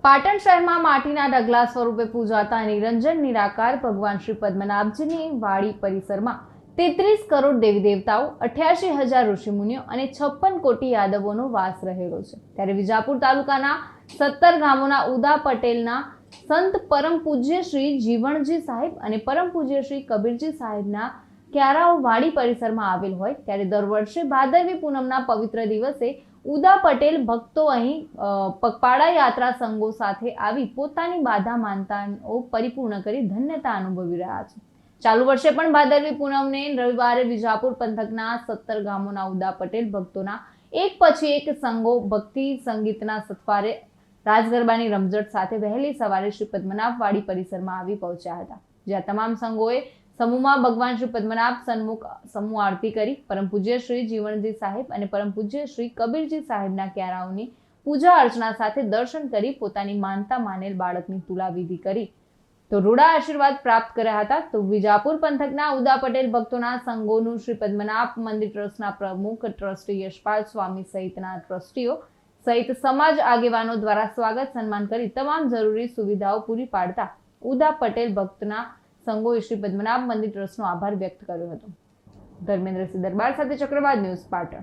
પાટણ શહેરમાં માટીના ઢગલા સ્વરૂપે પૂજાતા નિરંજન નિરાકાર ભગવાન શ્રી પદ્મનાભજીની વાડી પરિસરમાં 33 કરોડ દેવી દેવતાઓ, 88,000 ઋષિમુનિઓ અને 56 કોટી યાદવોનો વાસ રહેલો છે. ત્યારે વિજાપુર તાલુકાના 17 ગામોના ઉદા પટેલના સંત પરમ પૂજ્ય શ્રી જીવણજી સાહેબ અને પરમ પૂજ્ય શ્રી કબીરજી સાહેબના ક્યારાઓ વાડી પરિસરમાં આવેલ હોય ત્યારે દર વર્ષે ભાદરવી પૂનમના પવિત્ર દિવસે ઉદા પટેલ ભક્તો અહીં પગપાળા યાત્રા સંઘો સાથે આવી પોતાની બાધા માનતાઓ પરિપૂર્ણ કરી ધન્યતા અનુભવી રહ્યા છે. ચાલુ વર્ષે પણ ભાદરવી પૂનમને રવિવારે વિજાપુર પંથકના 17 ગામોના ઉદા પટેલ ભક્તોના એક પછી એક સંઘો ભક્તિ સંગીતના સથવારે રાસ ગરબાની રમઝટ સાથે વહેલી સવારે શ્રી પદ્મનાભ વાડી પરિસરમાં આવી પહોંચ્યા હતા, જ્યાં તમામ સંઘોએ સમૂહમાં ભગવાન શ્રી પદ્મનાભ સન્મુખ સમૂહ આરતી કરી પરમ પૂજ્ય શ્રી જીવણજી સાહેબ અને પરમ પૂજ્ય શ્રી કબીરજી સાહેબના ક્યારાઓની પૂજા અર્ચના સાથે દર્શન કરી પોતાની માનતા માનેલ બાળકની તુલાવિધિ કરી તો રૂડા આશીર્વાદ પ્રાપ્ત કર્યા હતા. તો વિજાપુર પંથકના ઉદા પટેલ ભક્તોના સંઘોનું શ્રી પદ્મનાભ મંદિર ટ્રસ્ટના પ્રમુખ ટ્રસ્ટી યશપાલ સ્વામી સહિતના ટ્રસ્ટીઓ સહિત સમાજ આગેવાનો દ્વારા સ્વાગત સન્માન કરી તમામ જરૂરી સુવિધાઓ પૂરી પાડતા ઉદા પટેલ ભક્તના સંઘોએ શ્રી પદ્મનાભ મંદિર ટ્રસ્ટનો આભાર વ્યક્ત કર્યો હતો. ધર્મેન્દ્રસિંહ દરબાર સાથે ચક્રવાત ન્યૂઝ, પાટણ.